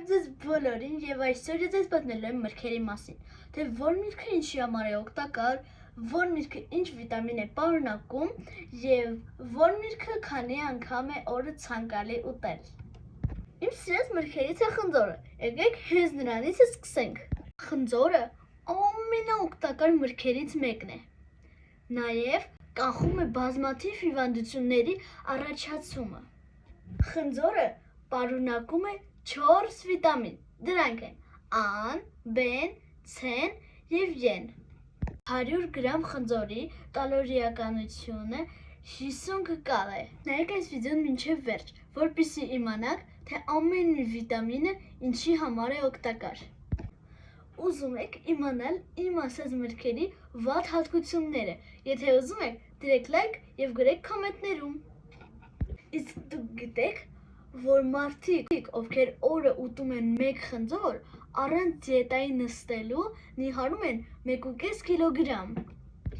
ձեզ բոլորին եւ այսօր ես պատմելու եմ մրգերի մասին, թե որ միրգը ինչի համար է օգտակար, որ միրգը ինչ վիտամին է պարունակում եւ որ միրգը քանի անգամ է օրը ցանկալի ուտել։ Իմ սիրած մրգերից է խնձորը։ Եկեք հենց նրանից սկսենք։ Խնձորը ամենաօգտակար մրգերից մեկն է։ Նաեւ կանխում է բազմաթիվ հիվանդությունների առաջացումը։ Խնձորը պարունակում է 4 վիտամին, դրանք են Ան, Բեն, Ցեն և Են։ 100 գրամ խնձորի կալորիականությունը 50 կալ է։ Նայեք այս վիդեոն մինչև վերջ, որպեսզի իմանաք, թե ամեն մի վիտամինը ինչի համար է օգտակար։ Ուզում եք իմանալ իմ ասած մրգերի վատ հատկությունները, եթե ուզում եք, դրեք լայք և գրեք կոմենտներում։ Իսկ դուք գիտեք, որ մարդիկ, ովքեր օրը ուտում են 1 խնձոր, առանց դիետայի նստելու նիհարում են 1,5 կիլոգրամ։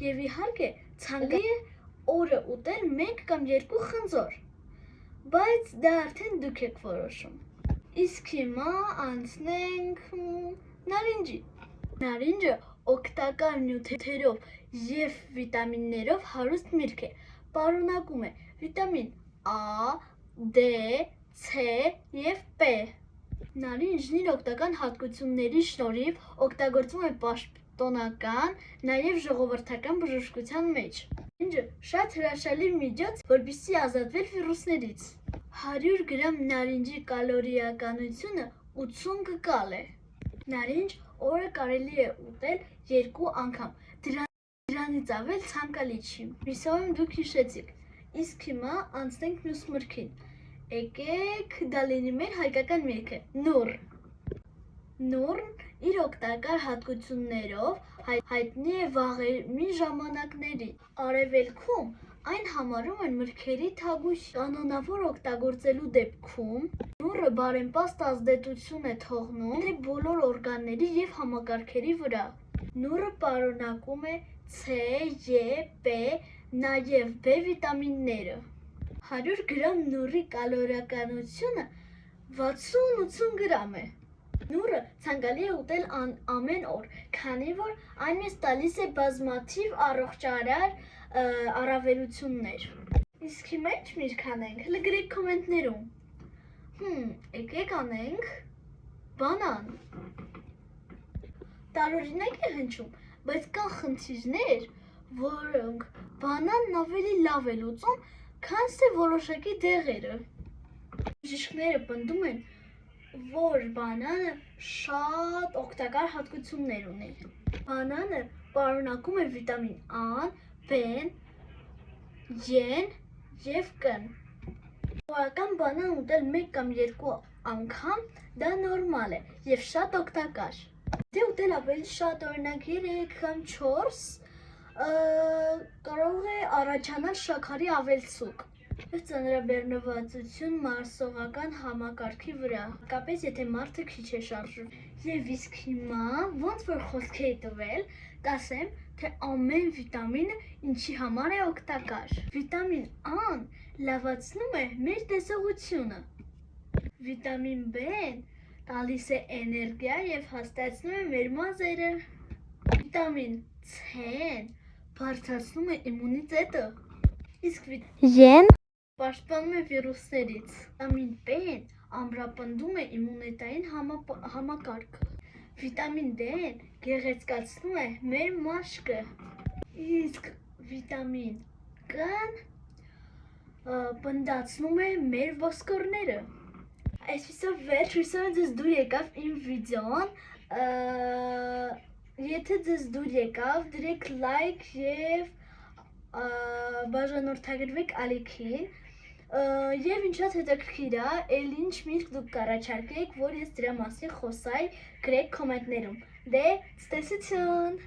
Եվ իհարկե, ցանկալի է օրը ուտել 1 կամ 2 խնձոր, բայց դա արդեն դուք եք որոշում։ Իսկ հիմա անցնենք նարինջի։ Նարինջը օգտակար նյութերով և վիտամիններով հարուստ միրգ է, պարունակում է վիտամին A, D, C և P։ Նարինջն իր օգտակար հատկությունների շնորհիվ օգտագործվում է պաշտոնական, նաև ժողովրդական բժշկության մեջ։ Նարինջը շատ հրաշալի միջոց, որպեսզի ազատվել վիրուսներից։ 100 գրամ նարինջի կալորիականությունը 80 կալ է։ Նարինջ օրը կարելի է ուտել 2 անգամ, դրանից ավել ցանկալի չի։ Հուսով եմ դուք հիշեցիք։ Իսկ հիմա անցնենք մյուս մրգին։ Եկեք դա լինի մեր հայկական միրգը՝ նուռ։ Նուռն իր օգտակար հատկություններով հայտնի է վաղեմի ժամանակների։ Արևելքում այն համարում են մրգերի թագուհի։ Կանոնավոր օգտագործելու դեպքում նուռը բարեմպաստ ազդեցություն է թողնում բոլոր օրգանների և համակարգերի վրա։ Նուռը պարունակում է C, E, P, նաև B վիտամինները։ 100 գրամ նուռի կալորիականությունը 60-80 գրամ է։ Նուռը ցանկալի է ուտել ամեն օր, քանի որ այն մեզ տալիս է բազմաթիվ առողջարար առավելություններ։ Իսկ հիմա ինչ միրգ անենք, հլը գրեք կոմենտներում։ Եկեք անենք բանան։ Տարօրինակ է հնչում, բայց կան խնդիրներ, որոնք բանանն ավելի լավ է լուծում, քան թե որոշակի դեղերը։ Բժիշկները պնդում են, որ բանանը շատ օգտակար հատկություններ ունի։ Բանանը պարունակում է վիտամին A, B, Են և K։ Սովորական բանան ուտել 1 կամ 2 անգամ դա նորմալ է և շատ օգտակար։ Եթե ուտել ավելի շատ, օրինակ 3 կամ 4, կարող է առաջանալ շաքարի ավելցուկ և ծանրաբեռնվածություն մարսողական համակարգի վրա, հատկապես եթե մարդը քիչ է շարժվում։ Եվ իսկ հիմա, ոնց որ խոսք էի տվել, կասեմ, թե ամեն վիտամինը ինչի համար է օգտակար։ Վիտամին A-ն լավացնում է մեր տեսողությունը։ Վիտամին B-ն տալիս է էներգիա և հաստատում է մեր մազերը։ Վիտամին C-ն բարձրացնում է իմունիտետը։ Իսկ Են պաշտպանում է վիրուսներից։ Վիտամին P-ն ամրապնդում է իմունիտետային համակարգը։ Վիտամին D-ն գեղեցկացնում է մեր մաշկը։ Իսկ վիտամին K-ն պնդացնում է մեր ոսկորները։ Այսպիսով վերջ, հուսով եմ ձեզ դուր եկավ իմ վիդեոն։ Եթե ձեզ դուր եկավ, դրեք լայք և բաժանորդագրվեք ալիքին։ Եվ ինչ շատ հետաքրքիր է, էլ ինչ միրգ դուք կառաջարկեք, որ ես դրա մասին խոսայի, գրեք կոմենտներում։ Դե, ցտեսություն։